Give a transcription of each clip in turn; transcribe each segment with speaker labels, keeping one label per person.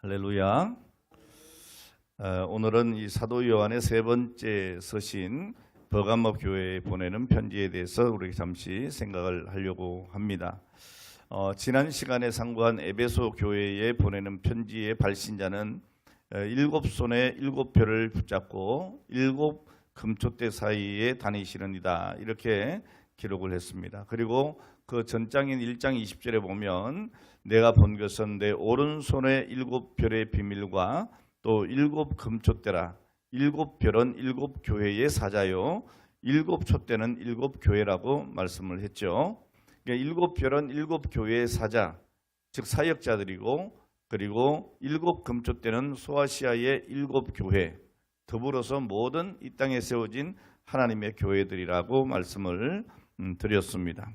Speaker 1: 할렐루야. 오늘은 이 사도 요한의 세 번째 서신 버가모 교회에 보내는 편지에 대해서 우리 잠시 생각을 하려고 합니다. 지난 시간에 상고한 에베소 교회에 보내는 편지의 발신자는 일곱 손에 일곱 별을 붙잡고 일곱 금초대 사이에 다니시는 이다, 이렇게 기록을 했습니다. 그리고 그 전장인 1장 20절에 보면 내가 본 것은 내 오른손에 일곱 별의 비밀과 또 일곱 금촛대라. 일곱 별은 일곱 교회의 사자요, 일곱 촛대는 일곱 교회라고 말씀을 했죠. 그러니까 일곱 별은 일곱 교회의 사자, 즉 사역자들이고, 그리고 일곱 금촛대는 소아시아의 일곱 교회, 더불어서 모든 이 땅에 세워진 하나님의 교회들이라고 말씀을 드렸습니다.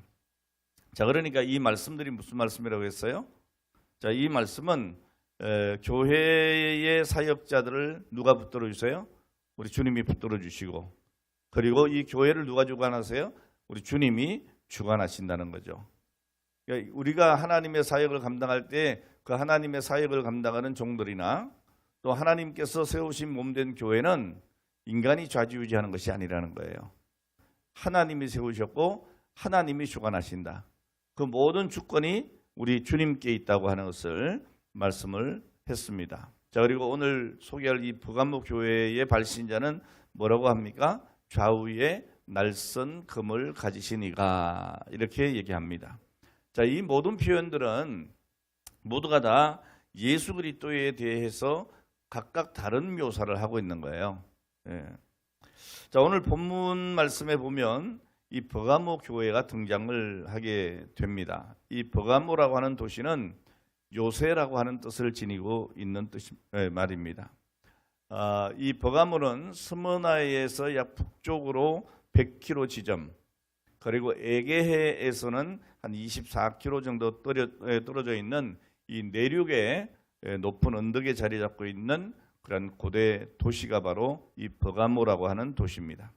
Speaker 1: 자, 그러니까 이 말씀들이 무슨 말씀이라고 했어요? 자, 이 말씀은 교회의 사역자들을 누가 붙들어 주세요? 우리 주님이 붙들어 주시고, 그리고 이 교회를 누가 주관하세요? 우리 주님이 주관하신다는 거죠. 그러니까 우리가 하나님의 사역을 감당할 때 그 하나님의 사역을 감당하는 종들이나 또 하나님께서 세우신 몸된 교회는 인간이 좌지우지하는 것이 아니라는 거예요. 하나님이 세우셨고 하나님이 주관하신다. 그 모든 주권이 우리 주님께 있다고 하는 것을 말씀을 했습니다. 자, 그리고 오늘 소개할 이 버가모 교회의 발신자는 뭐라고 합니까? 좌우에 날선 금을 가지신 이가, 이렇게 얘기합니다. 자, 이 모든 표현들은 모두가 다 예수 그리스도에 대해서 각각 다른 묘사를 하고 있는 거예요. 예. 자, 오늘 본문 말씀에 보면 이 버가모 교회가 등장을 하게 됩니다. 이 버가모라고 하는 도시는 요새라고 하는 뜻을 지니고 있는 말입니다. 이 버가모는 스무나에서 약 북쪽으로 100km 지점, 그리고 에게해에서는 한 24km 정도 떨어져 있는 이 내륙의 높은 언덕에 자리 잡고 있는 그런 고대 도시가 바로 이 버가모라고 하는 도시입니다.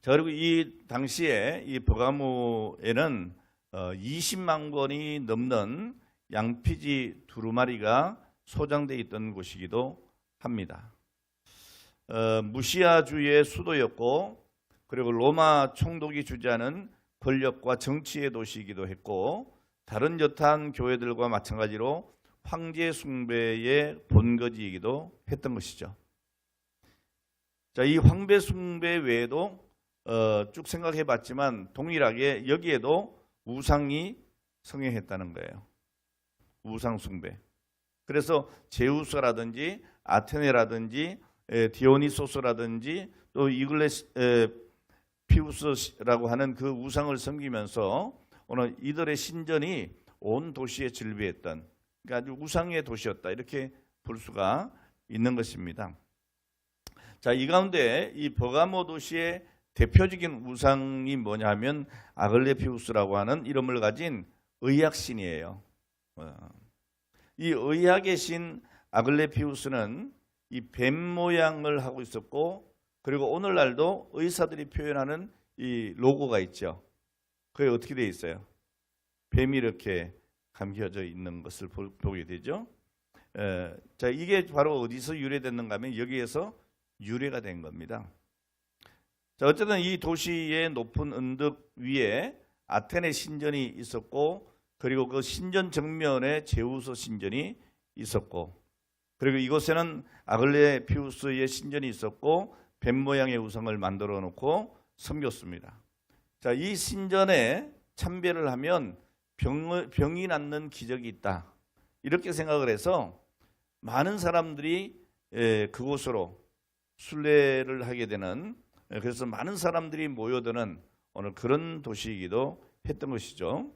Speaker 1: 자, 그리고 이 당시에 이 버가모에는 20만 권이 넘는 양피지 두루마리가 소장되어 있던 곳이기도 합니다. 무시아주의 수도였고, 그리고 로마 총독이 주재하는 권력과 정치의 도시이기도 했고, 다른 여타한 교회들과 마찬가지로 황제 숭배의 본거지이기도 했던 것이죠. 자, 이 황제 숭배 외에도 쭉 생각해 봤지만 동일하게 여기에도 우상이 성행했다는 거예요. 우상 숭배. 그래서 제우스라든지 아테네라든지 디오니소스라든지 또 피우스라고 하는 그 우상을 섬기면서 오늘 이들의 신전이 온 도시에 즐비했던, 그러니까 아주 우상의 도시였다, 이렇게 볼 수가 있는 것입니다. 자, 이 가운데 이 버가모 도시의 대표적인 우상이 뭐냐 하면 아글레피우스라고 하는 이름을 가진 의학신이에요. 이 의학의 신 아글레피우스는 이 뱀 모양을 하고 있었고, 그리고 오늘날도 의사들이 표현하는 이 로고가 있죠. 그게 어떻게 되어 있어요? 뱀이 이렇게 감겨져 있는 것을 보게 되죠. 자, 이게 바로 어디서 유래됐는가 하면 여기에서 유래가 된 겁니다. 자, 어쨌든 이 도시의 높은 언덕 위에 아테네 신전이 있었고, 그리고 그 신전 정면에 제우스 신전이 있었고, 그리고 이곳에는 아글레피우스의 신전이 있었고, 뱀 모양의 우상을 만들어 놓고 섬겼습니다. 자, 이 신전에 참배를 하면 병이 낫는 기적이 있다, 이렇게 생각을 해서 많은 사람들이 그곳으로 순례를 하게 되는, 그래서 많은 사람들이 모여드는 오늘 그런 도시이기도 했던 것이죠.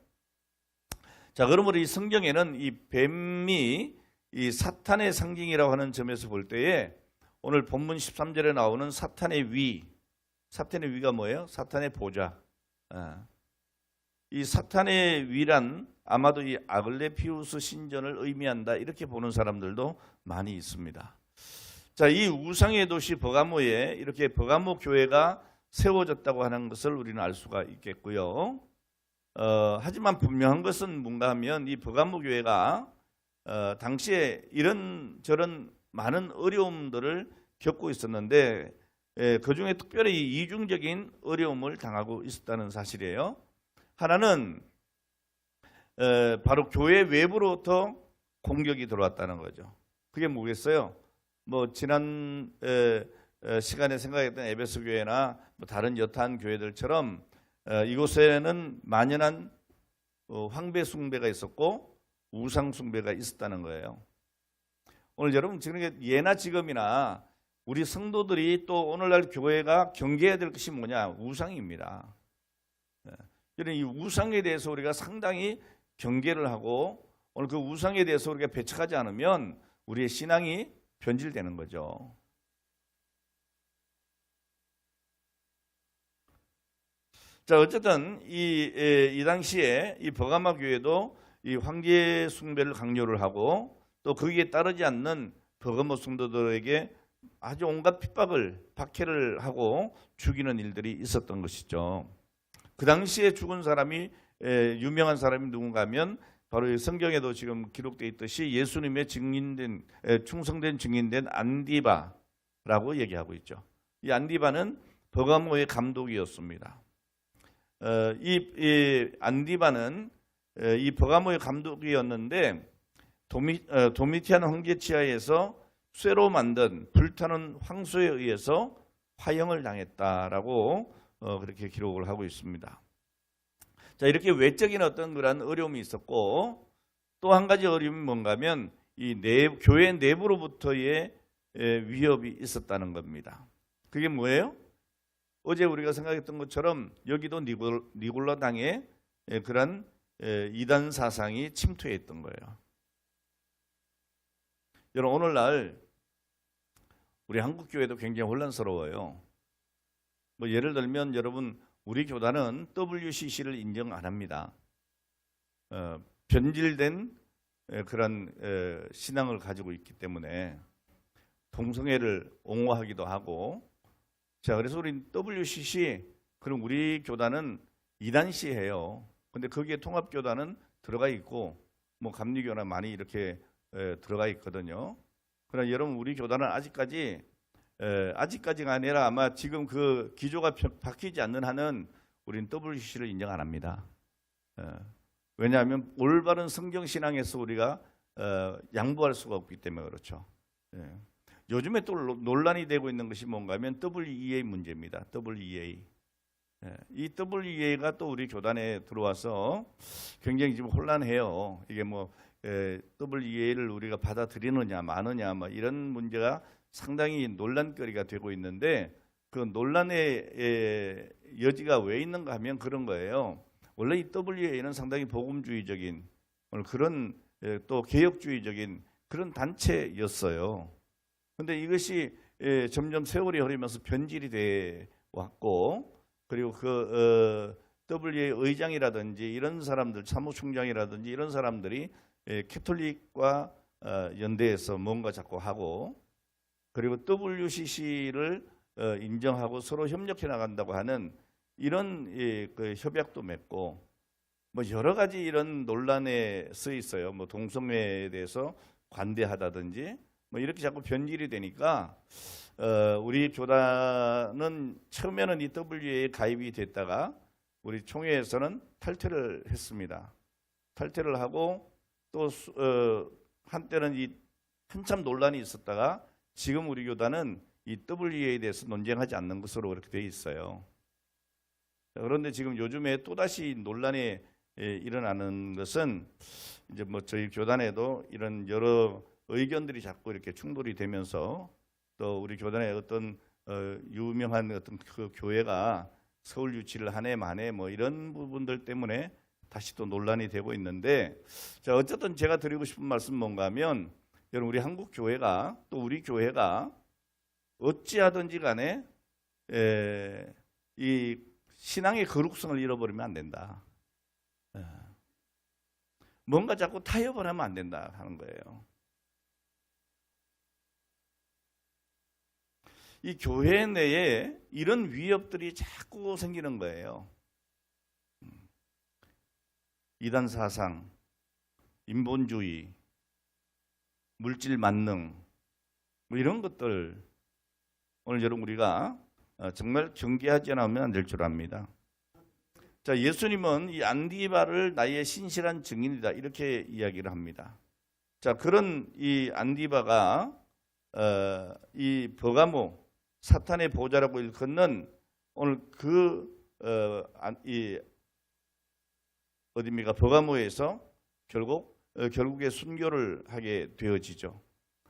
Speaker 1: 자, 그러므로 이 성경에는 이 뱀이 이 사탄의 상징이라고 하는 점에서 볼 때에 오늘 본문 13절에 나오는 사탄의 위, 사탄의 위가 뭐예요? 사탄의 보좌. 이 사탄의 위란 아마도 이 아글레피우스 신전을 의미한다, 이렇게 보는 사람들도 많이 있습니다. 자, 이 우상의 도시 버가모에 이렇게 버가모 교회가 세워졌다고 하는 것을 우리는 알 수가 있겠고요. 하지만 분명한 것은 뭔가 하면 이 버가모 교회가 당시에 이런저런 많은 어려움들을 겪고 있었는데 그 중에 특별히 이중적인 어려움을 당하고 있었다는 사실이에요. 하나는 바로 교회 외부로부터 공격이 들어왔다는 거죠. 그게 뭐겠어요? 뭐 지난 시간에 생각했던 에베소 교회나 뭐 다른 여타한 교회들처럼 이곳에는 만연한 황배 숭배가 있었고 우상 숭배가 있었다는 거예요. 오늘 여러분 지금 예나 지금이나 우리 성도들이 또 오늘날 교회가 경계해야 될 것이 뭐냐? 우상입니다. 이런 이 우상에 대해서 우리가 상당히 경계를 하고 오늘 그 우상에 대해서 우리가 배척하지 않으면 우리의 신앙이 변질되는 거죠. 자, 어쨌든 이 당시에 이 버가마 교회도 이 황제 숭배를 강요를 하고 또 거기에 따르지 않는 버가마 성도들에게 아주 온갖 핍박을 박해를 하고 죽이는 일들이 있었던 것이죠. 그 당시에 죽은 사람이 유명한 사람이 누군가 하면 바로 이 성경에도 지금 기록되어 있듯이 예수님의 증인된 충성된 증인된 안디바라고 얘기하고 있죠. 이 안디바는 버가모의 감독이었습니다. 이 안디바는 이 버가모의 감독이었는데 도미티안 황제 치하에서 쇠로 만든 불타는 황소에 의해서 화형을 당했다라고 그렇게 기록을 하고 있습니다. 자, 이렇게 외적인 어떤 그런 어려움이 있었고 또 한 가지 어려움이 뭔가 하면 이 교회 내부로부터의 위협이 있었다는 겁니다. 그게 뭐예요? 어제 우리가 생각했던 것처럼 여기도 니골라 당의 그런 이단 사상이 침투했던 거예요. 여러분 오늘날 우리 한국 교회도 굉장히 혼란스러워요. 뭐 예를 들면 여러분 우리 교단은 WCC를 인정 안 합니다. 변질된 그런 신앙을 가지고 있기 때문에 동성애를 옹호하기도 하고 자 그래서 우리 WCC 그럼 우리 교단은 이단시해요. 근데 거기에 통합교단은 들어가 있고 뭐 감리교나 많이 이렇게 들어가 있거든요. 그러나 여러분 우리 교단은 아직까지가 아니라 아마 지금 그 기조가 바뀌지 않는 한은 우리는 WCC를 인정 안 합니다. 왜냐하면 올바른 성경신앙에서 우리가 양보할 수가 없기 때문에 그렇죠. 요즘에 또 논란이 되고 있는 것이 뭔가 하면 WEA 문제입니다. WEA. 이 WEA가 또 우리 교단에 들어와서 굉장히 지금 혼란해요. 이게 뭐 WEA를 우리가 받아들이느냐 마느냐 뭐 이런 문제가 상당히 논란거리가 되고 있는데 그 논란의 여지가 왜 있는가 하면 그런 거예요. 원래 이 WEA는 상당히 복음주의적인 그런 또 개혁주의적인 그런 단체였어요. 그런데 이것이 점점 세월이 흐르면서 변질이 돼 왔고 그리고 그 WEA 의장이라든지 이런 사람들 사무총장이라든지 이런 사람들이 캐톨릭과 연대해서 뭔가 자꾸 하고 그리고 WCC를 인정하고 서로 협력해 나간다고 하는 이런 그 협약도 맺고 뭐 여러 가지 이런 논란에 쓰여 있어요. 뭐 동성애에 대해서 관대하다든지 뭐 이렇게 자꾸 변질이 되니까 우리 교단은 처음에는 이 WEA에 가입이 됐다가 우리 총회에서는 탈퇴를 했습니다. 탈퇴를 하고 또 한때는 한참 논란이 있었다가 지금 우리 교단은 이 WEA에 대해서 논쟁하지 않는 것으로 그렇게 돼 있어요. 그런데 지금 요즘에 또다시 논란이 일어나는 것은 이제 뭐 저희 교단에도 이런 여러 의견들이 자꾸 이렇게 충돌이 되면서 또 우리 교단의 어떤 유명한 어떤 그 교회가 서울 유치를 한 해 만에 뭐 이런 부분들 때문에 다시 또 논란이 되고 있는데 자 어쨌든 제가 드리고 싶은 말씀 뭔가 하면 여러분 우리 한국 교회가 또 우리 교회가 어찌하든지 간에 이 신앙의 거룩성을 잃어버리면 안 된다. 뭔가 자꾸 타협을 하면 안 된다 하는 거예요. 이 교회 내에 이런 위협들이 자꾸 생기는 거예요. 이단 사상, 인본주의, 물질 만능, 뭐 이런 것들 오늘 여러분 우리가 정말 경계하지 않으면 안 될 줄 압니다. 자, 예수님은 이 안디바를 나의 신실한 증인이다 이렇게 이야기를 합니다. 자, 그런 이 안디바가 이 버가모 사탄의 보좌라고 일컫는 오늘 어디입니까? 버가모에서 결국에 순교를 하게 되어지죠.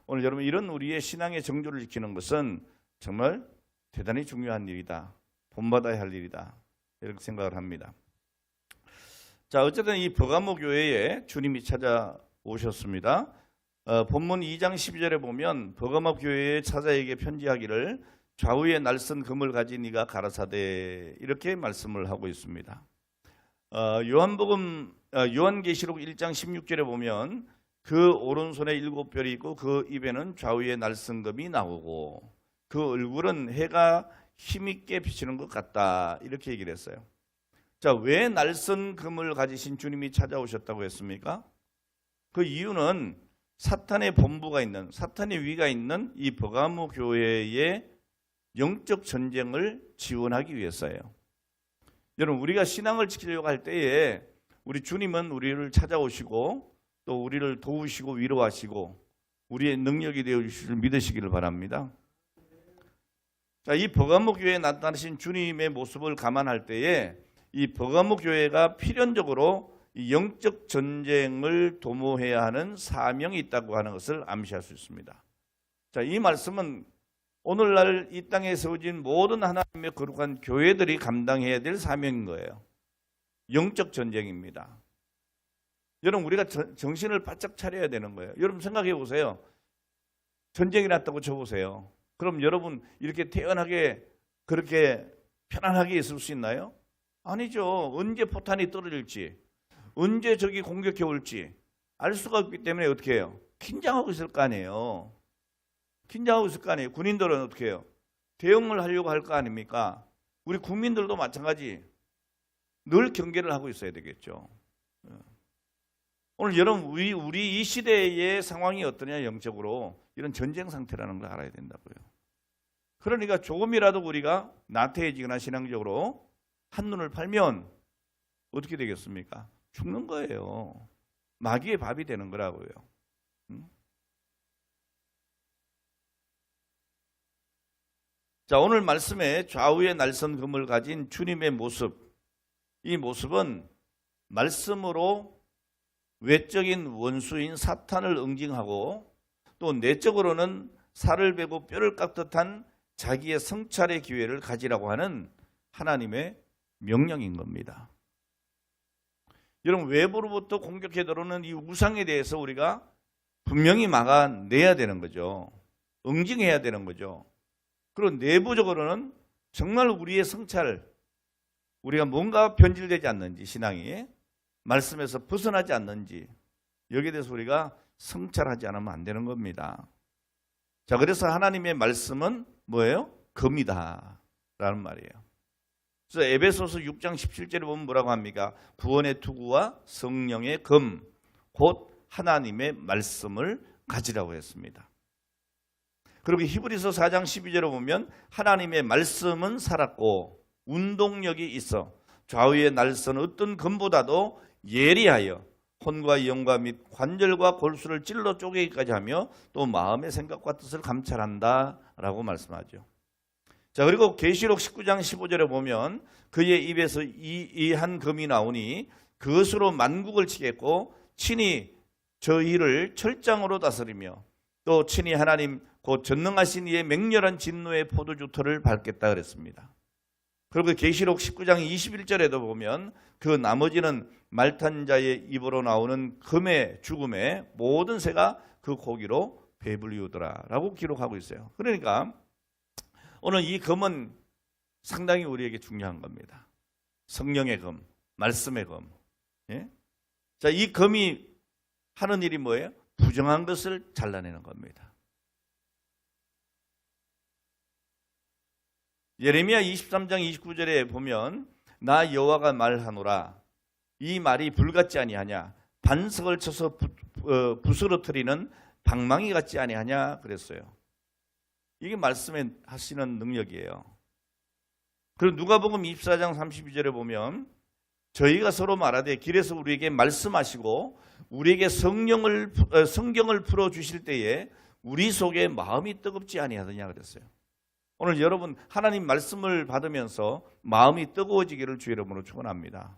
Speaker 1: 오늘 여러분 이런 우리의 신앙의 정조를 지키는 것은 정말 대단히 중요한 일이다. 본받아야 할 일이다. 이렇게 생각을 합니다. 자, 어쨌든 이 버가모 교회에 주님이 찾아오셨습니다. 본문 2장 12절에 보면 버가모 교회의 사자에게 편지하기를 좌우에 날선 금을 가진 이가 가라사대 이렇게 말씀을 하고 있습니다. 요한계시록 1장 16절에 보면 그 오른손에 7별이 있고 그 입에는 좌우에 날선 금이 나오고 그 얼굴은 해가 힘있게 비치는 것 같다 이렇게 얘기를 했어요. 자, 왜 날선 금을 가지신 주님이 찾아오셨다고 했습니까? 그 이유는 사탄의 본부가 있는, 사탄의 위가 있는 이 버가모 교회의 영적 전쟁을 지원하기 위해서예요. 여러분 우리가 신앙을 지키려고 할 때에 우리 주님은 우리를 찾아오시고 또 우리를 도우시고 위로하시고 우리의 능력이 되어주실 줄 믿으시기를 바랍니다. 자, 이 버가모 교회에 나타나신 주님의 모습을 감안할 때에 이 버가모 교회가 필연적으로 이 영적 전쟁을 도모해야 하는 사명이 있다고 하는 것을 암시할 수 있습니다. 자, 이 말씀은 오늘날 이 땅에 세워진 모든 하나님의 거룩한 교회들이 감당해야 될 사명인 거예요. 영적 전쟁입니다. 여러분 우리가 정신을 바짝 차려야 되는 거예요. 여러분 생각해 보세요. 전쟁이 났다고 쳐보세요. 그럼 여러분 이렇게 태연하게 그렇게 편안하게 있을 수 있나요? 아니죠. 언제 포탄이 떨어질지 언제 적이 공격해 올지 알 수가 없기 때문에 어떻게 해요? 긴장하고 있을 거 아니에요. 긴장하고 있을 거 아니에요. 군인들은 어떻게 해요? 대응을 하려고 할 거 아닙니까? 우리 국민들도 마찬가지 늘 경계를 하고 있어야 되겠죠. 오늘 여러분 우리 이 시대의 상황이 어떠냐 영적으로 이런 전쟁 상태라는 걸 알아야 된다고요. 그러니까 조금이라도 우리가 나태해지거나 신앙적으로 한눈을 팔면 어떻게 되겠습니까? 죽는 거예요. 마귀의 밥이 되는 거라고요. 자, 오늘 말씀에 좌우에 날선 금을 가진 주님의 모습, 이 모습은 말씀으로 외적인 원수인 사탄을 응징하고 또 내적으로는 살을 베고 뼈를 깎듯한 자기의 성찰의 기회를 가지라고 하는 하나님의 명령인 겁니다. 여러분 외부로부터 공격해 들어오는 이 우상에 대해서 우리가 분명히 막아내야 되는 거죠. 응징해야 되는 거죠. 그리고 내부적으로는 정말 우리의 성찰, 우리가 뭔가 변질되지 않는지 신앙이 말씀에서 벗어나지 않는지 여기에 대해서 우리가 성찰하지 않으면 안 되는 겁니다. 자, 그래서 하나님의 말씀은 뭐예요? 금이다 라는 말이에요. 그래서 에베소서 6장 17절에 보면 뭐라고 합니까? 구원의 투구와 성령의 금, 곧 하나님의 말씀을 가지라고 했습니다. 그리고 히브리서 4장 12절에 보면 하나님의 말씀은 살았고 운동력이 있어 좌우에 날선 어떤 금보다도 예리하여 혼과 영과 및 관절과 골수를 찔러 쪼개기까지 하며 또 마음의 생각과 뜻을 감찰한다 라고 말씀하죠. 자, 그리고 계시록 19장 15절에 보면 그의 입에서 이 한 금이 나오니 그것으로 만국을 치겠고 친히 저희를 철장으로 다스리며 또 친히 하나님 곧 전능하신 이의 맹렬한 진노의 포도주터를 밟겠다 그랬습니다. 그리고 계시록 19장 21절에도 보면 그 나머지는 말탄 자의 입으로 나오는 금의 죽음에 모든 새가 그 고기로 배불리우더라 라고 기록하고 있어요. 그러니까 오늘 이 금은 상당히 우리에게 중요한 겁니다. 성령의 금, 말씀의 금. 예? 자, 이 금이 하는 일이 뭐예요? 부정한 것을 잘라내는 겁니다. 예레미야 23장 29절에 보면 나 여호와가 말하노라 이 말이 불같지 아니하냐 반석을 쳐서 부스러뜨리는 방망이 같지 아니하냐 그랬어요. 이게 말씀에 하시는 능력이에요. 그리고 누가복음 24장 32절에 보면 저희가 서로 말하되 길에서 우리에게 말씀하시고 우리에게 성경을 풀어주실 때에 우리 속에 마음이 뜨겁지 아니하느냐 그랬어요. 오늘 여러분 하나님 말씀을 받으면서 마음이 뜨거워지기를 주의 이름으로 축원합니다.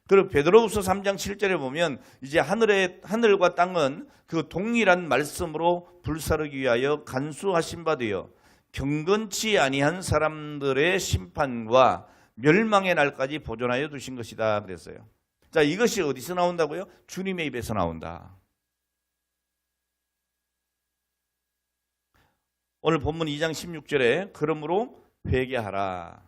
Speaker 1: 그리고 베드로후서 3장 7절에 보면 이제 하늘과 땅은 그 동일한 말씀으로 불사르기 위하여 간수하신 바 되어 경건치 아니한 사람들의 심판과 멸망의 날까지 보존하여 두신 것이다 그랬어요. 자, 이것이 어디서 나온다고요? 주님의 입에서 나온다. 오늘 본문 2장 16절에 그러므로 회개하라.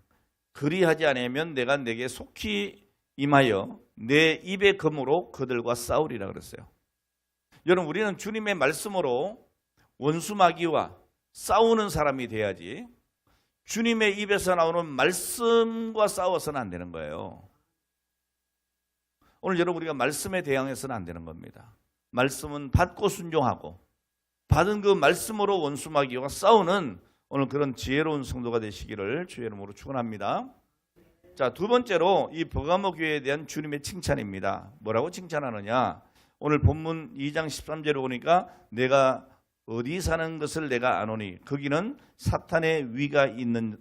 Speaker 1: 그리하지 않으면 내가 내게 속히 임하여 내 입의 검으로 그들과 싸우리라 그랬어요. 여러분 우리는 주님의 말씀으로 원수마귀와 싸우는 사람이 돼야지 주님의 입에서 나오는 말씀과 싸워서는 안 되는 거예요. 오늘 여러분 우리가 말씀에 대항해서는 안 되는 겁니다. 말씀은 받고 순종하고 받은 그 말씀으로 원수마귀와 싸우는 오늘 그런 지혜로운 성도가 되시기를 주의 이름으로 축원합니다. 자, 두 번째로 이 버가모 교회에 대한 주님의 칭찬입니다. 뭐라고 칭찬하느냐? 오늘 본문 2장 13절에 보니까 내가 어디 사는 것을 내가 아노니 거기는 사탄의 위가 있는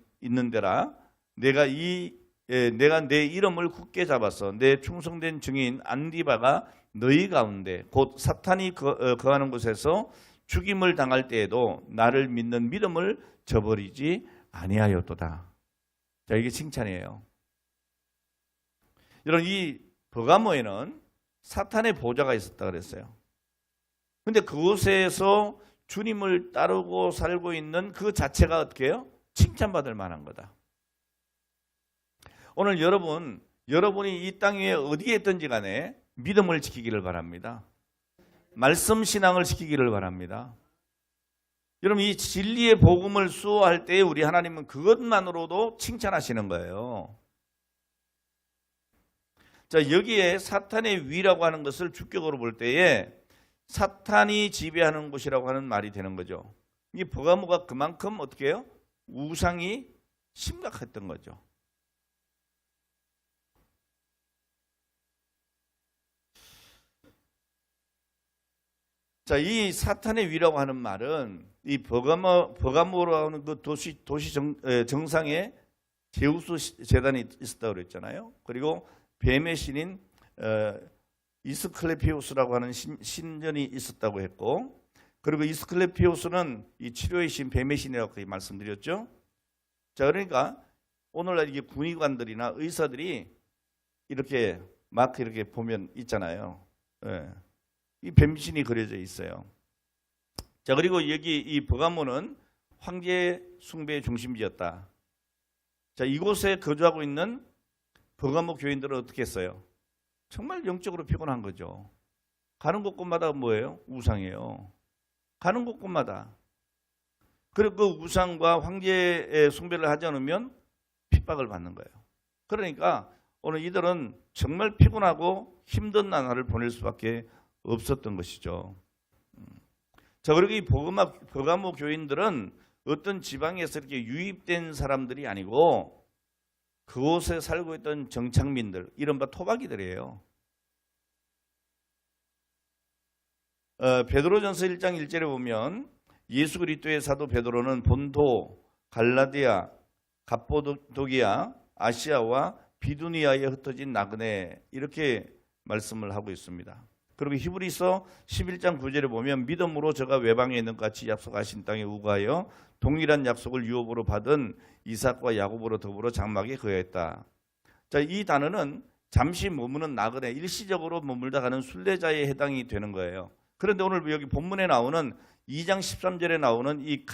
Speaker 1: 데라. 내가 내 이름을 굳게 잡아서 내 충성된 증인 안디바가 너희 가운데 곧 사탄이 거하는 곳에서 죽임을 당할 때에도 나를 믿는 믿음을 저버리지 아니하였도다. 자, 이게 칭찬이에요. 여러분 이 버가모에는 사탄의 보좌가 있었다 그랬어요. 근데 그곳에서 주님을 따르고 살고 있는 그 자체가 어떻게 해요? 칭찬받을 만한 거다. 오늘 여러분이 이 땅 위에 어디에 있든지 간에 믿음을 지키기를 바랍니다. 말씀 신앙을 지키기를 바랍니다. 여러분 이 진리의 복음을 수호할 때 우리 하나님은 그것만으로도 칭찬하시는 거예요. 자, 여기에 사탄의 위라고 하는 것을 주격으로 볼 때에 사탄이 지배하는 곳이라고 하는 말이 되는 거죠. 이 버가모가 그만큼 어떻게 해요? 우상이 심각했던 거죠. 자, 이 사탄의 위라고 하는 말은 이 버가모라고 하는 그 도시 정상에 제우스 제단이 있었다고 그랬잖아요. 그리고 뱀의 신인 이스클레피오스라고 하는 신전이 있었다고 했고, 그리고 이스클레피오스는 이 치료의 신 뱀의 신이라고 말씀드렸죠. 자, 그러니까 오늘날 이게 군의관들이나 의사들이 이렇게 마크 이렇게 보면 있잖아요. 예. 이 뱀신이 그려져 있어요. 자, 그리고 여기 이 버가모는 황제 숭배의 중심지였다. 자, 이곳에 거주하고 있는 버가모 교인들은 어떻게 했어요? 정말 영적으로 피곤한 거죠. 가는 곳곳마다 뭐예요? 우상이에요. 가는 곳곳마다. 그리고 그 우상과 황제의 숭배를 하지 않으면 핍박을 받는 거예요. 그러니까 오늘 이들은 정말 피곤하고 힘든 나날을 보낼 수밖에 없었던 것이죠. 자, 그리고 이 버가모 교인들은 어떤 지방에서 이렇게 유입된 사람들이 아니고 그곳에 살고 있던 정착민들, 이른바 토박이들이에요. 베드로전서 1장 1절에 보면 예수 그리스도의 사도 베드로는 본토, 갈라디아, 갑보도기아, 아시아와 비두니아에 흩어진 나그네 이렇게 말씀을 하고 있습니다. 그리고 히브리서 11장 9절에 보면 믿음으로 저가 외방에 있는 것 같이 약속하신 땅에 우거하여 동일한 약속을 유업으로 받은 이삭과 야곱으로 더불어 장막에 거했다. 자, 이 단어는 잠시 머무는 나그네, 일시적으로 머물다 가는 순례자에 해당이 되는 거예요. 그런데 오늘 여기 본문에 나오는 2장 13절에 나오는 이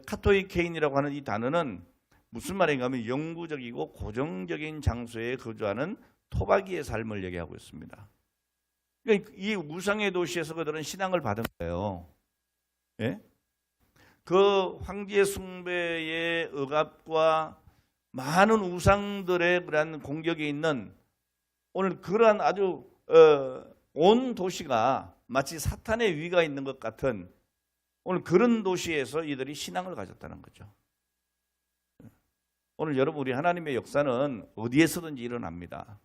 Speaker 1: 카토이케인이라고 하는 이 단어는 무슨 말인가 하면 영구적이고 고정적인 장소에 거주하는 토박이의 삶을 얘기하고 있습니다. 그러니까 이 우상의 도시에서 그들은 신앙을 받은 거예요. 예? 그 황제 숭배의 억압과 많은 우상들의 그러한 공격이 있는 오늘 그러한 아주 온 도시가 마치 사탄의 위가 있는 것 같은 오늘 그런 도시에서 이들이 신앙을 가졌다는 거죠. 오늘 여러분, 우리 하나님의 역사는 어디에서든지 일어납니다.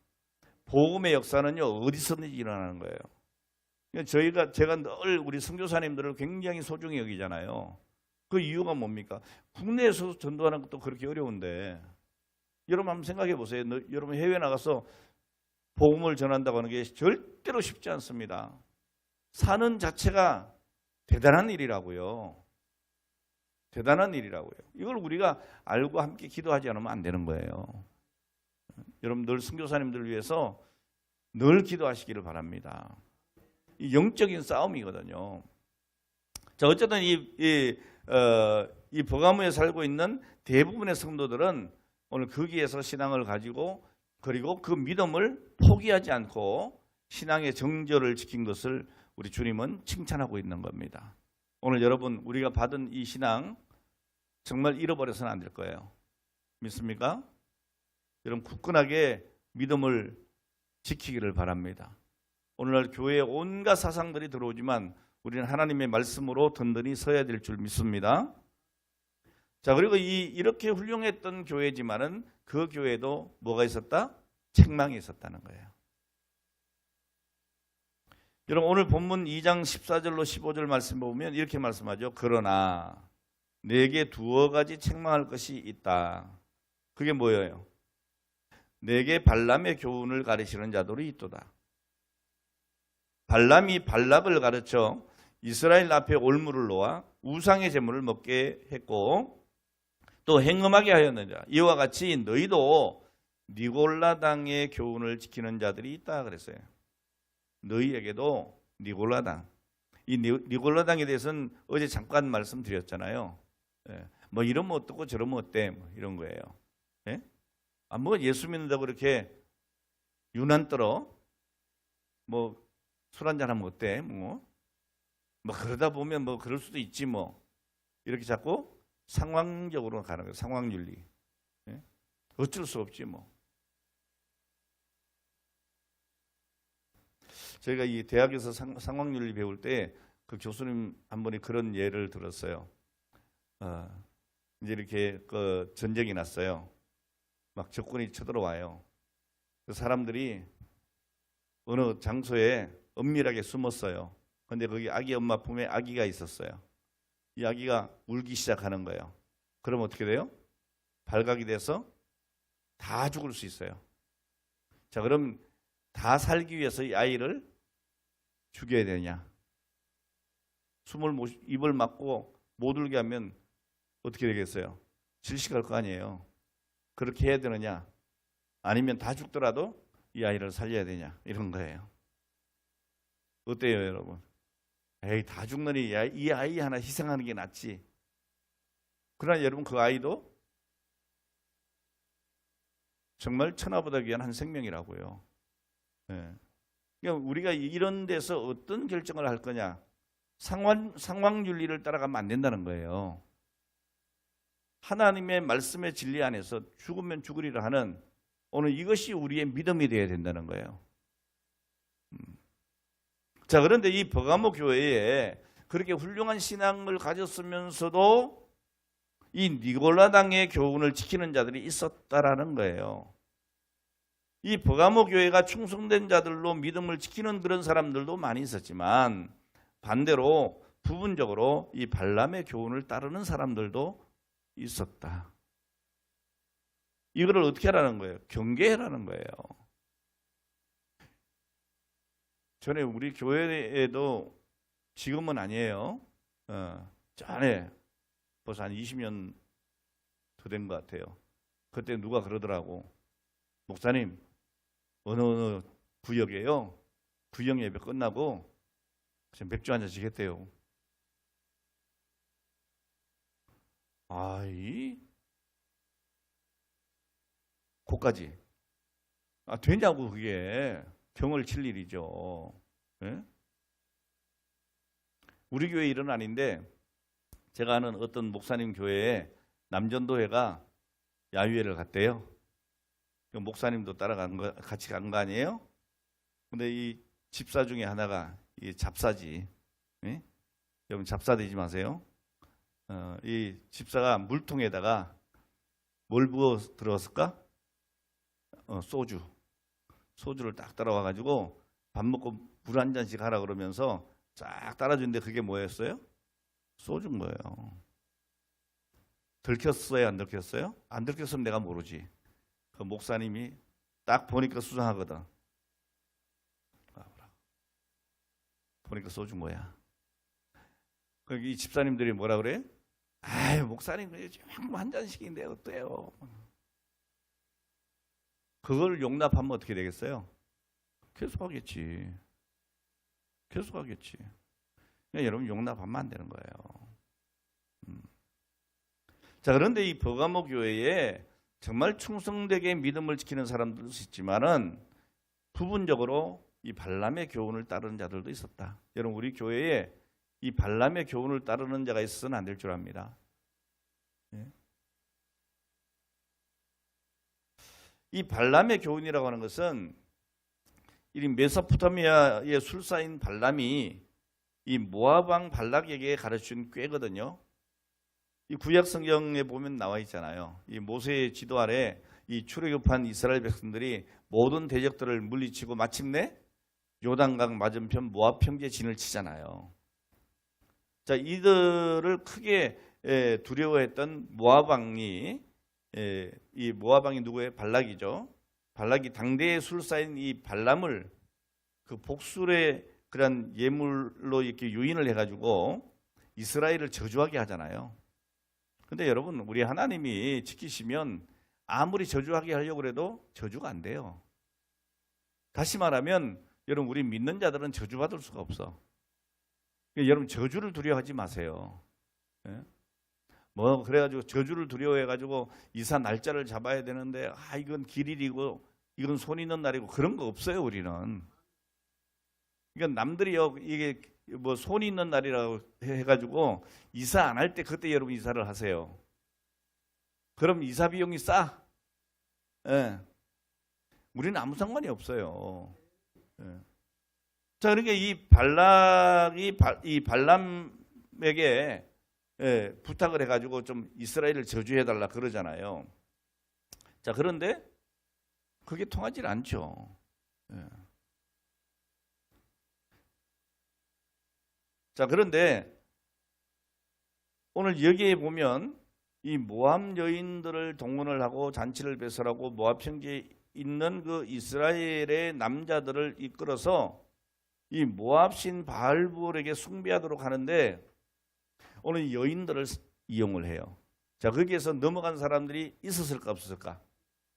Speaker 1: 복음의 역사는요, 어디서든지 일어나는 거예요. 제가 늘 우리 선교사님들을 굉장히 소중히 여기잖아요. 그 이유가 뭡니까? 국내에서 전도하는 것도 그렇게 어려운데, 여러분 한번 생각해 보세요. 여러분 해외 나가서 복음을 전한다고 하는 게 절대로 쉽지 않습니다. 사는 자체가 대단한 일이라고요. 대단한 일이라고요. 이걸 우리가 알고 함께 기도하지 않으면 안 되는 거예요. 여러분 늘 선교사님들을 위해서 늘 기도하시기를 바랍니다. 이 영적인 싸움이거든요. 자, 어쨌든 이 버가모에 살고 있는 대부분의 성도들은 오늘 거기에서 신앙을 가지고 그리고 그 믿음을 포기하지 않고 신앙의 정절을 지킨 것을 우리 주님은 칭찬하고 있는 겁니다. 오늘 여러분 우리가 받은 이 신앙 정말 잃어버려서는 안 될 거예요. 믿습니까? 여러분 굳건하게 믿음을 지키기를 바랍니다. 오늘날 교회에 온갖 사상들이 들어오지만 우리는 하나님의 말씀으로 든든히 서야 될 줄 믿습니다. 자, 그리고 이렇게 훌륭했던 교회지만은 그 교회도 뭐가 있었다? 책망이 있었다는 거예요. 여러분 오늘 본문 2장 14절로 15절 말씀 보면 이렇게 말씀하죠. 그러나 내게 두어 가지 책망할 것이 있다. 그게 뭐예요? 내게 발람의 교훈을 가르치는 자들이 있도다. 발람이 발락을 가르쳐 이스라엘 앞에 올무를 놓아 우상의 제물을 먹게 했고 또 행음하게 하였느니라. 이와 같이 너희도 니골라당의 교훈을 지키는 자들이 있다 그랬어요. 너희에게도 니골라당. 이 니골라당에 대해서는 어제 잠깐 말씀드렸잖아요. 예. 뭐 이러면 어떻고 저러면 어때? 뭐 이런 거예요. 예? 아, 뭐 예수 믿는다고 그렇게 유난 떨어? 뭐 술 한잔 하면 어때? 뭐 그러다 보면 뭐 그럴 수도 있지 뭐. 이렇게 자꾸 상황적으로 가는 거예요. 상황윤리. 예? 어쩔 수 없지 뭐. 저희가 이 대학에서 상황윤리 배울 때 그 교수님 한 분이 그런 예를 들었어요. 이제 이렇게 그 전쟁이 났어요. 막 적군이 쳐들어와요. 그 사람들이 어느 장소에 은밀하게 숨었어요. 근데 거기 아기 엄마 품에 아기가 있었어요. 이 아기가 울기 시작하는 거예요. 그럼 어떻게 돼요? 발각이 돼서 다 죽을 수 있어요. 자, 그럼 다 살기 위해서 이 아이를 죽여야 되냐? 입을 막고 못 울게 하면 어떻게 되겠어요? 질식할 거 아니에요. 그렇게 해야 되느냐? 아니면 다 죽더라도 이 아이를 살려야 되냐? 이런 거예요. 어때요, 여러분? 에이, 다 죽느니 이 아이 하나 희생하는 게 낫지. 그러나 여러분 그 아이도 정말 천하보다 귀한 한 생명이라고요. 네. 그러니까 우리가 이런 데서 어떤 결정을 할 거냐? 상황윤리를 따라가면 안 된다는 거예요. 하나님의 말씀의 진리 안에서 죽으면 죽으리라 하는 오늘 이것이 우리의 믿음이 되어야 된다는 거예요. 자, 그런데 이 버가모 교회에 그렇게 훌륭한 신앙을 가졌으면서도 이 니골라당의 교훈을 지키는 자들이 있었다라는 거예요. 이 버가모 교회가 충성된 자들로 믿음을 지키는 그런 사람들도 많이 있었지만 반대로 부분적으로 이 발람의 교훈을 따르는 사람들도 있었다. 이거를 어떻게 하라는 거예요? 경계하라는 거예요. 전에 우리 교회에도 지금은 아니에요. 전에 벌써 한 20년 더 된 것 같아요. 그때 누가 그러더라고. 목사님, 어느 구역에요. 구역 예배 끝나고 맥주 한 잔씩 했대요. 고까지. 되냐고 그게. 경을 칠 일이죠. 예? 우리 교회 일은 아닌데 제가 아는 어떤 목사님 교회에 남전도회가 야유회를 갔대요. 목사님도 같이 간 거 아니에요? 근데 이 집사 중에 하나가 이 잡사지. 예? 여러분 잡사 되지 마세요. 이 집사가 물통에다가 뭘 부어 들어갔을까? 소주를 딱 따라와 가지고 밥 먹고 물 한 잔씩 하라 그러면서 쫙 따라주는데 그게 뭐였어요? 소주인 거예요. 들켰어요, 안 들켰어요? 안 들켰으면 내가 모르지. 그 목사님이 딱 보니까 수상하거든. 보니까 소주인 거야. 이 집사님들이 뭐라 그래? 아유, 목사님 한 잔씩인데 어때요? 그걸 용납하면 어떻게 되겠어요? 계속하겠지. 그러니까 여러분 용납하면 안 되는 거예요. 자, 그런데 이 버가모 교회에 정말 충성되게 믿음을 지키는 사람들도 있지만은 부분적으로 이 발람의 교훈을 따르는 자들도 있었다. 여러분 우리 교회에 이 발람의 교훈을 따르는 자가 있어서는 안 될 줄 압니다. 예. 이 발람의 교훈이라고 하는 것은 이 메소포타미아의 술사인 발람이 이 모압 왕 발락에게 가르친 꾀거든요. 이 구약 성경에 보면 나와 있잖아요. 이 모세의 지도 아래 이 출애굽한 이스라엘 백성들이 모든 대적들을 물리치고 마침내 요단강 맞은편 모압 평지에 진을 치잖아요. 자, 이들을 크게 두려워했던 모압 왕이 이 모압 왕이 누구예요? 발락이죠. 발락이 당대의 술사인 이 발람을 그 복술의 그런 예물로 이렇게 유인을 해가지고 이스라엘을 저주하게 하잖아요. 근데 여러분 우리 하나님이 지키시면 아무리 저주하게 하려고 해도 저주가 안 돼요. 다시 말하면 여러분 우리 믿는 자들은 저주받을 수가 없어. 그러니까 여러분 저주를 두려워하지 마세요. 예? 뭐 그래가지고 저주를 두려워해가지고 이사 날짜를 잡아야 되는데 이건 길일이고 이건 손 있는 날이고 그런 거 없어요 우리는. 그러니까 남들이요 이게 뭐 손 있는 날이라고 해가지고 이사 안 할 때 그때 여러분 이사를 하세요. 그럼 이사 비용이 싸. 예. 우리는 아무 상관이 없어요. 예. 자, 그러니까 이 발락이 이 발람에게 부탁을 해가지고 좀 이스라엘을 저주해달라 그러잖아요. 자, 그런데 그게 통하질 않죠. 예. 자, 그런데 오늘 여기에 보면 이 모압 여인들을 동원을 하고 잔치를 배설하고 모압 평지에 있는 그 이스라엘의 남자들을 이끌어서 이 모압신 바알부올에게 숭배하도록 하는데 오늘 여인들을 이용을 해요. 자, 거기에서 넘어간 사람들이 있었을까 없었을까?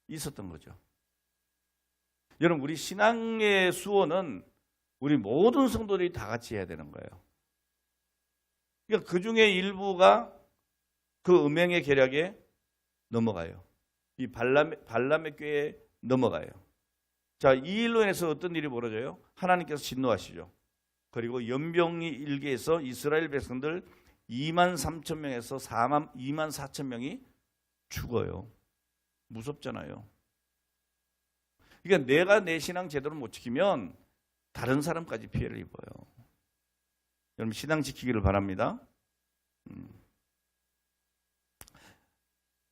Speaker 1: 있었던 거죠. 여러분 우리 신앙의 수호는 우리 모든 성도들이 다 같이 해야 되는 거예요. 그러니까 그 중에 일부가 그 음행의 계략에 넘어가요. 이 발람의 꾀에 넘어가요. 자, 이 일로 인해서 어떤 일이 벌어져요? 하나님께서 진노하시죠. 그리고 연병이 일개에서 이스라엘 백성들 23,000명에서 24,000명이 죽어요. 무섭잖아요. 그러니까 내가 내 신앙 제대로 못 지키면 다른 사람까지 피해를 입어요. 여러분 신앙 지키기를 바랍니다.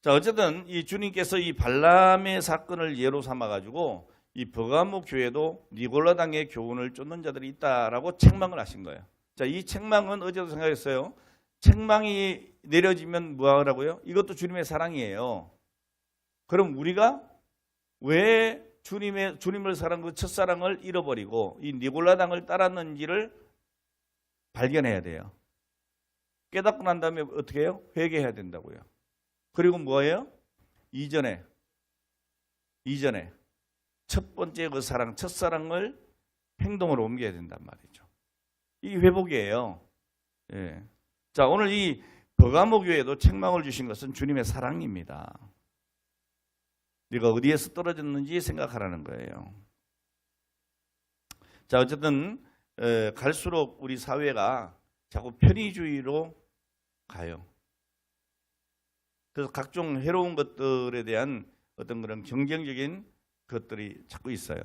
Speaker 1: 자, 어쨌든 이 주님께서 이 발람의 사건을 예로 삼아 가지고 이 버가모 교회도 니골라당의 교훈을 쫓는 자들이 있다라고 책망을 하신 거예요. 자, 이 책망은 어제도 생각했어요. 책망이 내려지면 뭐 하라고요? 이것도 주님의 사랑이에요. 그럼 우리가 왜 주님을 사랑한 그 첫사랑을 잃어버리고 이 니골라당을 따랐는지를 발견해야 돼요. 깨닫고 난 다음에 어떻게 해요? 회개해야 된다고요. 그리고 뭐예요? 이전에 첫 번째 그 사랑, 첫사랑을 행동으로 옮겨야 된단 말이죠. 이게 회복이에요. 예. 자, 오늘 이 버가모 교회도 책망을 주신 것은 주님의 사랑입니다. 네가 어디에서 떨어졌는지 생각하라는 거예요. 자, 어쨌든 갈수록 우리 사회가 자꾸 편의주의로 가요. 그래서 각종 해로운 것들에 대한 어떤 그런 경쟁적인 것들이 자꾸 있어요.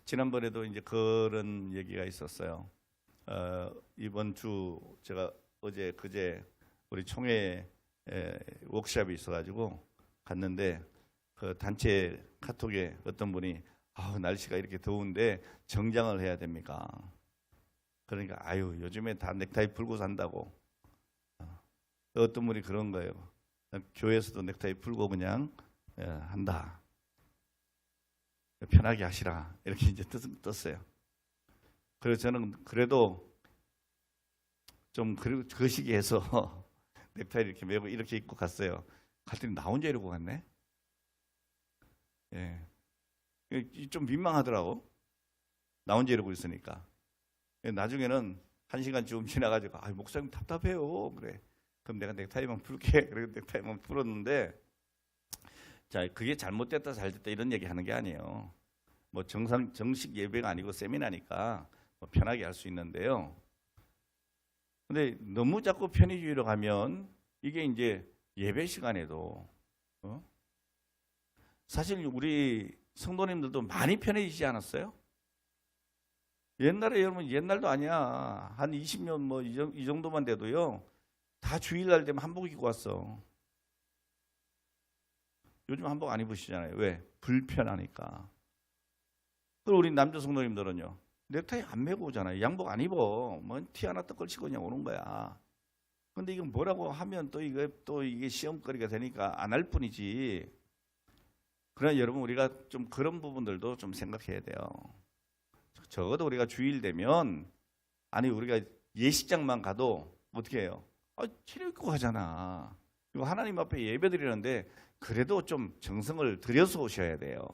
Speaker 1: 지난번에도 이제 그런 얘기가 있었어요. 이번 주 제가 어제 그제 우리 총회 워크숍이 있어가지고 갔는데 그 단체 카톡에 어떤 분이 날씨가 이렇게 더운데 정장을 해야 됩니까? 그러니까 요즘에 다 넥타이 풀고 산다고. 어떤 분이 그런 거예요. 교회에서도 넥타이 풀고 그냥 한다. 편하게 하시라. 이렇게 이제 떴어요. 그래서 저는 그래도 좀 그 시기에서 넥타이를 이렇게 메고 이렇게 입고 갔어요. 갔더니 나 혼자 이러고 갔네. 예. 좀 민망하더라고. 나 혼자 이러고 있으니까. 나중에는 1시간쯤 지나가지고 목사님 답답해요. 그래. 그럼 내가 넥타이만 풀게. 그래서 넥타이만 풀었는데, 자, 그게 잘못됐다 잘됐다 이런 얘기 하는 게 아니에요. 뭐 정식 예배가 아니고 세미나니까 뭐 편하게 할 수 있는데요. 근데 너무 자꾸 편의주의로 가면 이게 이제 예배 시간에도 사실 우리 성도님들도 많이 편해지지 않았어요? 옛날에 여러분 옛날도 아니야. 한 20년 뭐 이 정도만 돼도요. 다 주일날 되면 한복 입고 왔어. 요즘 한복 안 입으시잖아요. 왜? 불편하니까. 그리고 우리 남자 성도님들은요. 넥타이 안 메고 오잖아요. 양복 안 입어. 뭐 티 하나 딱 걸치고 그냥 오는 거야. 근데 이건 뭐라고 하면 또 이게 시험거리가 되니까 안 할 뿐이지. 그러나 여러분 우리가 좀 그런 부분들도 좀 생각해야 돼요. 적어도 우리가 주일 되면 우리가 예식장만 가도 어떻게 해요? 치료 입고 가잖아. 이거 하나님 앞에 예배 드리는데 그래도 좀 정성을 들여서 오셔야 돼요.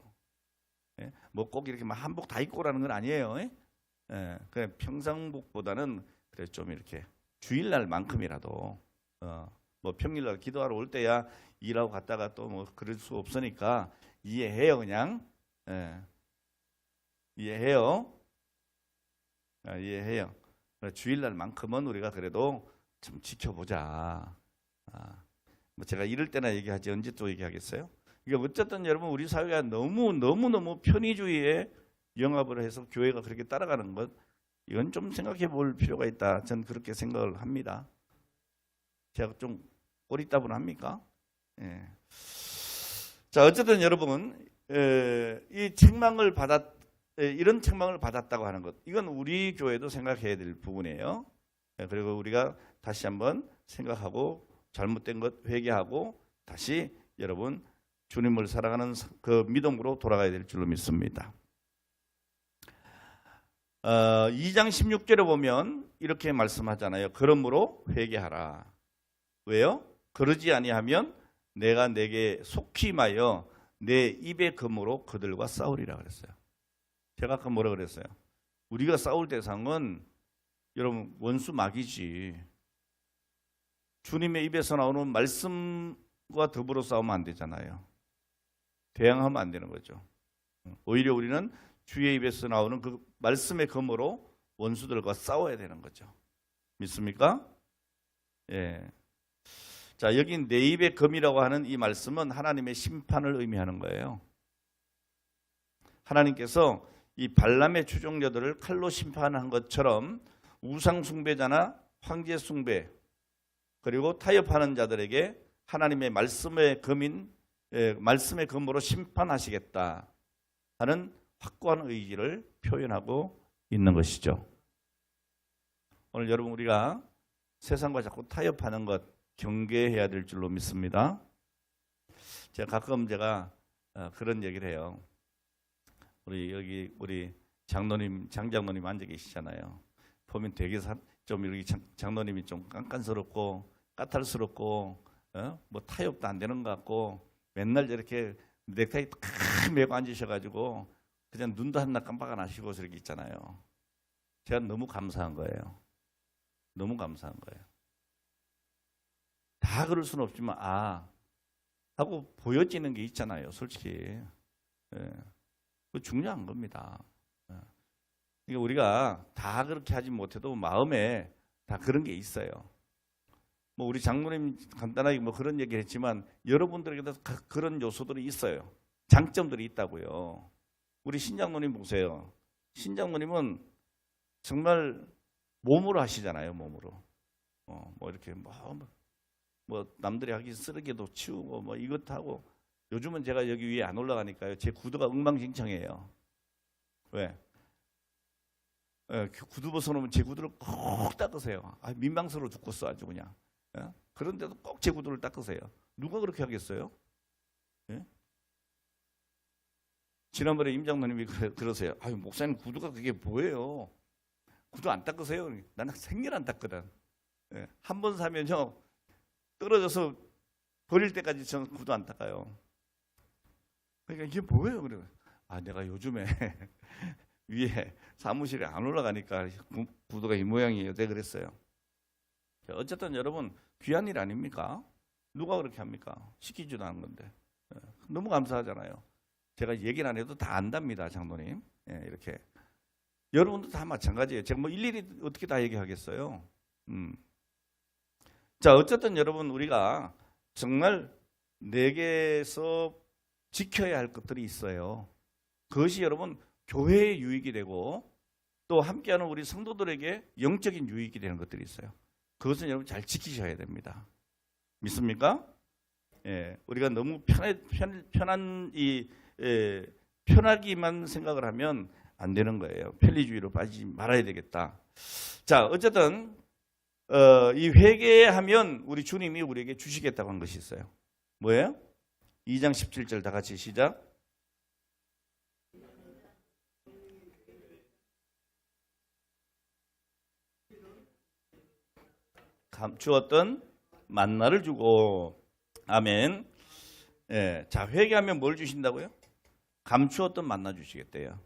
Speaker 1: 예? 뭐 꼭 이렇게 막 한복 다 입고 오라는 건 아니에요. 예? 그냥 평상복보다는 그래 좀 이렇게 주일날만큼이라도 뭐 평일날 기도하러 올 때야 일하고 갔다가 또 뭐 그럴 수 없으니까 이해해요 그냥. 예. 이해해요. 이해해요. 주일날만큼은 우리가 그래도 좀 지켜보자. 뭐 제가 이럴 때나 얘기하지 언제 또 얘기하겠어요? 이게 어쨌든 여러분 우리 사회가 너무 편의주의에 영합을 해서 교회가 그렇게 따라가는 것 이건 좀 생각해 볼 필요가 있다. 저는 그렇게 생각을 합니다. 제가 좀 꼬리따분합니까? 예. 자 어쨌든 여러분 이 책망을 이런 책망을 받았다고 하는 것 이건 우리 교회도 생각해야 될 부분이에요. 그리고 우리가 다시 한번 생각하고 잘못된 것 회개하고 다시 여러분 주님을 사랑하는 그 믿음으로 돌아가야 될 줄로 믿습니다. 2장 16절에 보면 이렇게 말씀하잖아요. 그러므로 회개하라. 왜요? 그러지 아니하면 내가 내게 속히 임하여 내 입의 검으로 그들과 싸우리라 그랬어요. 제가 아까 뭐라 그랬어요? 우리가 싸울 대상은 여러분 원수 마귀지. 주님의 입에서 나오는 말씀과 더불어 싸우면 안 되잖아요. 대항하면 안 되는 거죠. 오히려 우리는 주의 입에서 나오는 그 말씀의 검으로 원수들과 싸워야 되는 거죠. 믿습니까? 예. 자, 여기 내 입의 검이라고 하는 이 말씀은 하나님의 심판을 의미하는 거예요. 하나님께서 이 발람의 추종자들을 칼로 심판한 것처럼 우상 숭배자나 황제 숭배 그리고 타협하는 자들에게 하나님의 말씀의 검으로 심판하시겠다 하는 확고한 의지를 표현하고 있는 것이죠. 오늘 여러분 우리가 세상과 자꾸 타협하는 것 경계해야 될 줄로 믿습니다. 가끔 제가 그런 얘기를 해요. 우리 장장로님 앉아 계시잖아요. 보면 되게 좀 이렇게 장로님이 좀 깐깐스럽고 까탈스럽고 뭐 타협도 안 되는 것 같고 맨날 저렇게 넥타이 탁 메고 앉으셔가지고 그냥 눈도 하나 깜빡 안 하시고 저렇게 있잖아요. 제가 너무 감사한 거예요. 너무 감사한 거예요. 다 그럴 수는 없지만 하고 보여지는 게 있잖아요. 솔직히 그 중요한 겁니다. 그러니까 우리가 다 그렇게 하지 못해도 마음에 다 그런 게 있어요. 뭐 우리 장로님 간단하게 뭐 그런 얘기를 했지만 여러분들에게도 그런 요소들이 있어요. 장점들이 있다고요. 우리 신장로님 보세요. 신장로님은 정말 몸으로 하시잖아요. 몸으로. 뭐 이렇게 뭐 남들이 하기 쓰레기도 치우고 뭐 이것 하고, 요즘은 제가 여기 위에 안 올라가니까요. 제 구두가 엉망진창이에요. 왜? 구두 벗어놓으면 제 구두를 꼭 닦으세요. 민망스러워 죽겠어 아주 그냥. 그런데도 꼭 제 구두를 닦으세요. 누가 그렇게 하겠어요? 예? 지난번에 임 장로님이 그러세요. 목사님 구두가 그게 뭐예요? 구두 안 닦으세요? 나는 생일 안 닦거든. 한 번 사면요 떨어져서 버릴 때까지 저는 구두 안 닦아요. 그러니까 이게 뭐예요? 그래. 내가 요즘에 위에 사무실에 안 올라가니까 구두가 이 모양이에요. 내가 그랬어요. 어쨌든 여러분, 귀한 일 아닙니까? 누가 그렇게 합니까? 시키지도 않은 건데. 너무 감사하잖아요. 제가 얘기는 안 해도 다 안답니다, 장로님. 이렇게. 여러분도 다 마찬가지예요. 제가 뭐 일일이 어떻게 다 얘기하겠어요. 자, 어쨌든 여러분, 우리가 정말 내게서 지켜야 할 것들이 있어요. 그것이 여러분 교회의 유익이 되고, 또 함께하는 우리 성도들에게 영적인 유익이 되는 것들이 있어요. 그것은 여러분 잘 지키셔야 됩니다. 믿습니까? 우리가 너무 편하기만 생각을 하면 안 되는 거예요. 편리주의로 빠지지 말아야 되겠다. 자, 어쨌든 이 회개하면 우리 주님이 우리에게 주시겠다고 한 것이 있어요. 뭐예요? 2장 17절 다 같이 시작. 감추었던 만나를 주고. 아멘. 자, 회개하면 뭘 주신다고요? 감추었던 만나 주시겠대요.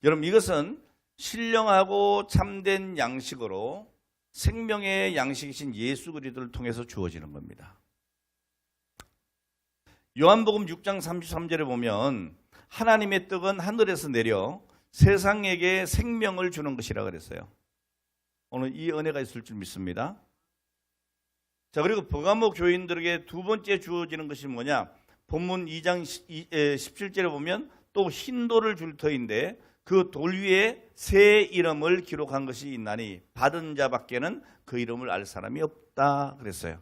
Speaker 1: 여러분, 이것은 신령하고 참된 양식으로 생명의 양식이신 예수 그리스도를 통해서 주어지는 겁니다. 요한복음 6장 33절에 보면 하나님의 떡은 하늘에서 내려 세상에게 생명을 주는 것이라 그랬어요. 오늘 이 은혜가 있을 줄 믿습니다. 자, 그리고 버가모 교인들에게 두 번째 주어지는 것이 뭐냐? 본문 2장 17절에 보면 또 흰 돌을 줄 터인데 그 돌 위에 새 이름을 기록한 것이 있나니 받은 자밖에는 그 이름을 알 사람이 없다 그랬어요.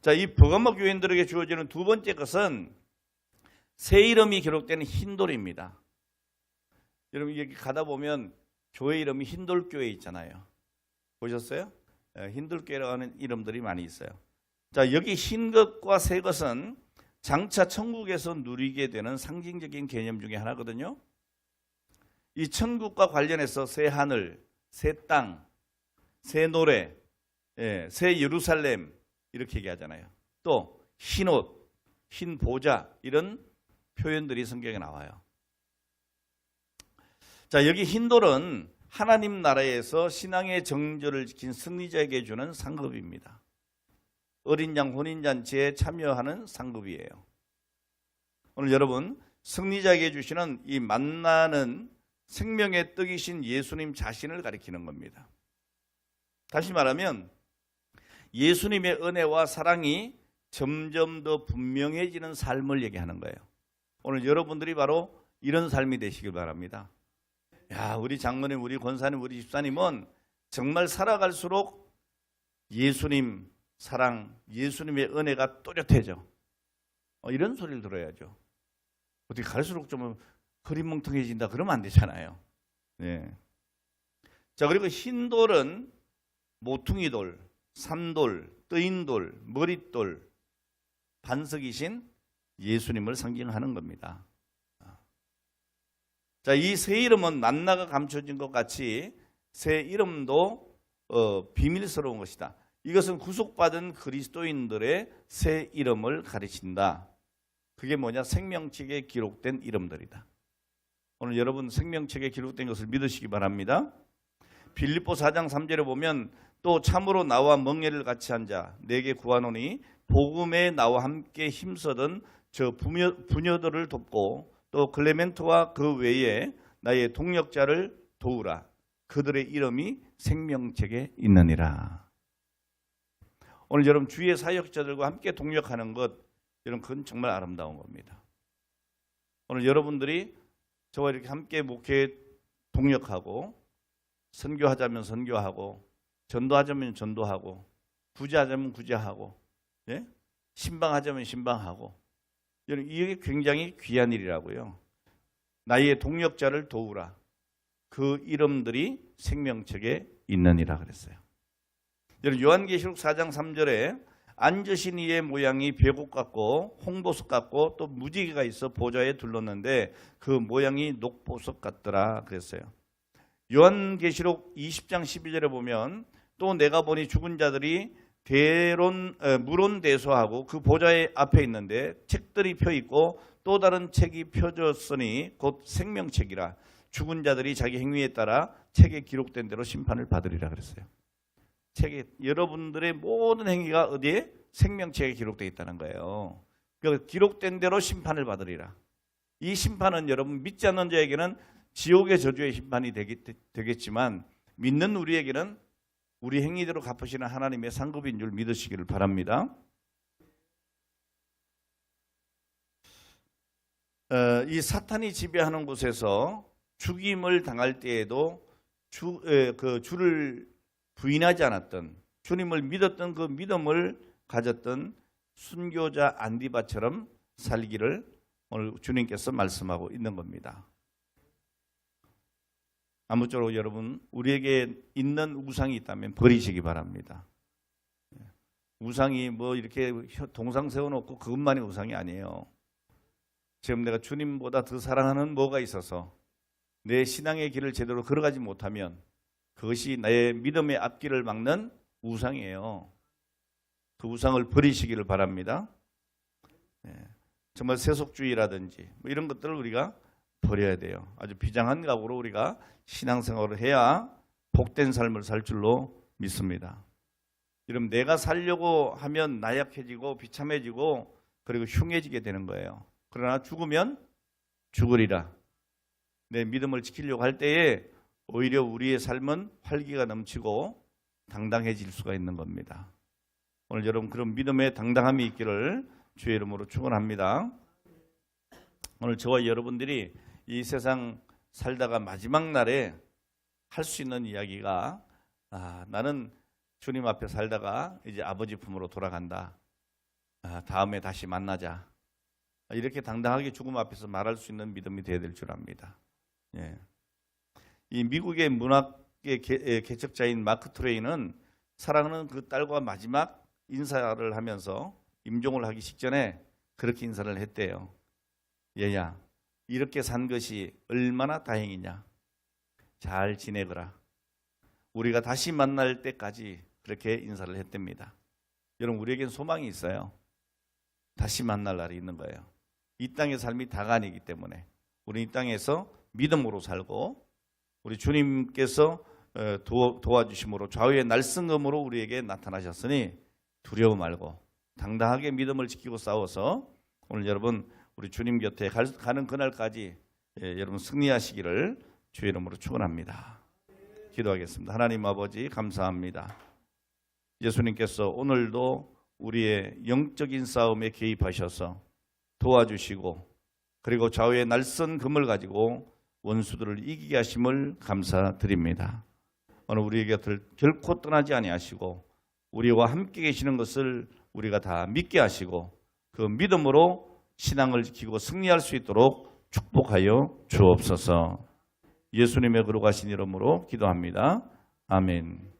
Speaker 1: 자, 이 버가모 교인들에게 주어지는 두 번째 것은 새 이름이 기록되는 흰 돌입니다. 여러분, 여기 가다 보면 교회 이름이 흰돌교회 있잖아요. 보셨어요? 흰돌교회라고 하는 이름들이 많이 있어요. 자, 여기 흰 것과 새 것은 장차 천국에서 누리게 되는 상징적인 개념 중에 하나거든요. 이 천국과 관련해서 새 하늘, 새 땅, 새 노래, 새 예루살렘 이렇게 얘기하잖아요. 또 흰 옷, 흰 보좌 이런 표현들이 성경에 나와요. 자, 여기 흰돌은 하나님 나라에서 신앙의 정절을 지킨 승리자에게 주는 상급입니다. 어린 양 혼인잔치에 참여하는 상급이에요. 오늘 여러분, 승리자에게 주시는 이 만나는 생명의 떡이신 예수님 자신을 가리키는 겁니다. 다시 말하면 예수님의 은혜와 사랑이 점점 더 분명해지는 삶을 얘기하는 거예요. 오늘 여러분들이 바로 이런 삶이 되시길 바랍니다. 야, 우리 장로님, 우리 권사님, 우리 집사님은 정말 살아갈수록 예수님 사랑, 예수님의 은혜가 또렷해져. 이런 소리를 들어야죠. 어떻게 갈수록 좀 흐릿멍텅해진다 그러면 안 되잖아요. 네. 자, 그리고 흰돌은 모퉁이돌, 산돌, 뜨인돌, 머릿돌, 반석이신 예수님을 상징하는 겁니다. 자, 이 새 이름은 만나가 감춰진 것 같이 새 이름도 비밀스러운 것이다. 이것은 구속받은 그리스도인들의 새 이름을 가르친다. 그게 뭐냐? 생명책에 기록된 이름들이다. 오늘 여러분 생명책에 기록된 것을 믿으시기 바랍니다. 빌립보 4장 3절에 보면 또 참으로 나와 멍에를 같이 한 자 내게 구하노니 복음에 나와 함께 힘쓰던 저 부녀들을 돕고 또 클레멘트와 그 외에 나의 동역자를 도우라. 그들의 이름이 생명책에 있느니라. 오늘 여러분 주의 사역자들과 함께 동역하는 것, 여러분 그건 정말 아름다운 겁니다. 오늘 여러분들이 저와 이렇게 함께 목회에 동력하고 선교하자면 선교하고 전도하자면 전도하고 구제하자면 구제하고 예? 신방하자면 신방하고 이게 굉장히 귀한 일이라고요. 나의 동력자를 도우라. 그 이름들이 생명책에 있느니라 그랬어요. 요한계시록 4장 3절에 앉으신 이의 모양이 벼곡 같고 홍보석 같고 또 무지개가 있어 보좌에 둘렀는데 그 모양이 녹보석 같더라 그랬어요. 요한계시록 20장 12절에 보면 또 내가 보니 죽은 자들이 물온대소하고 그 보좌의 앞에 있는데 책들이 펴 있고 또 다른 책이 펴졌으니 곧 생명책이라. 죽은 자들이 자기 행위에 따라 책에 기록된 대로 심판을 받으리라 그랬어요. 책에 여러분들의 모든 행위가 어디에? 생명책에 기록되어 있다는 거예요. 그 기록된 대로 심판을 받으리라. 이 심판은 여러분 믿지 않는 자에게는 지옥의 저주의 심판이 되겠지만 믿는 우리에게는 우리 행위대로 갚으시는 하나님의 상급인 줄 믿으시기를 바랍니다. 이 사탄이 지배하는 곳에서 죽임을 당할 때에도 주를 부인하지 않았던, 주님을 믿었던 그 믿음을 가졌던 순교자 안디바처럼 살기를 오늘 주님께서 말씀하고 있는 겁니다. 아무쪼록 여러분 우리에게 있는 우상이 있다면 버리시기 바랍니다. 우상이 뭐 이렇게 동상 세워놓고 그것만이 우상이 아니에요. 지금 내가 주님보다 더 사랑하는 뭐가 있어서 내 신앙의 길을 제대로 걸어가지 못하면 그것이 나의 믿음의 앞길을 막는 우상이에요. 그 우상을 버리시기를 바랍니다. 정말 세속주의라든지 뭐 이런 것들을 우리가 버려야 돼요. 아주 비장한 각오로 우리가 신앙생활을 해야 복된 삶을 살 줄로 믿습니다. 여러분 내가 살려고 하면 나약해지고 비참해지고 그리고 흉해지게 되는 거예요. 그러나 죽으면 죽으리라. 내 믿음을 지키려고 할 때에 오히려 우리의 삶은 활기가 넘치고 당당해질 수가 있는 겁니다. 오늘 여러분 그런 믿음의 당당함이 있기를 주의 이름으로 축원합니다. 오늘 저와 여러분들이 이 세상 살다가 마지막 날에 할 수 있는 이야기가 나는 주님 앞에 살다가 이제 아버지 품으로 돌아간다. 다음에 다시 만나자. 이렇게 당당하게 죽음 앞에서 말할 수 있는 믿음이 되어야 될 줄 압니다. 예. 이 미국의 문학의 개척자인 마크 트웨인은 사랑하는 그 딸과 마지막 인사를 하면서 임종을 하기 직전에 그렇게 인사를 했대요. 얘야, 이렇게 산 것이 얼마나 다행이냐. 잘 지내거라. 우리가 다시 만날 때까지 그렇게 인사를 했답니다. 여러분 우리에겐 소망이 있어요. 다시 만날 날이 있는 거예요. 이 땅의 삶이 다가 아니기 때문에 우리 이 땅에서 믿음으로 살고 우리 주님께서 도와주심으로 좌우의 날성검으로 우리에게 나타나셨으니 두려워 말고 당당하게 믿음을 지키고 싸워서 오늘 여러분 우리 주님 곁에 가는 그날까지 여러분 승리하시기를 주의 이름으로 축원합니다. 기도하겠습니다. 하나님 아버지 감사합니다. 예수님께서 오늘도 우리의 영적인 싸움에 개입하셔서 도와주시고 그리고 좌우의 날선 금을 가지고 원수들을 이기게 하심을 감사드립니다. 오늘 우리의 곁을 결코 떠나지 아니하시고 우리와 함께 계시는 것을 우리가 다 믿게 하시고 그 믿음으로 신앙을 지키고 승리할 수 있도록 축복하여 주옵소서. 예수님의 거룩하신 이름으로 기도합니다. 아멘.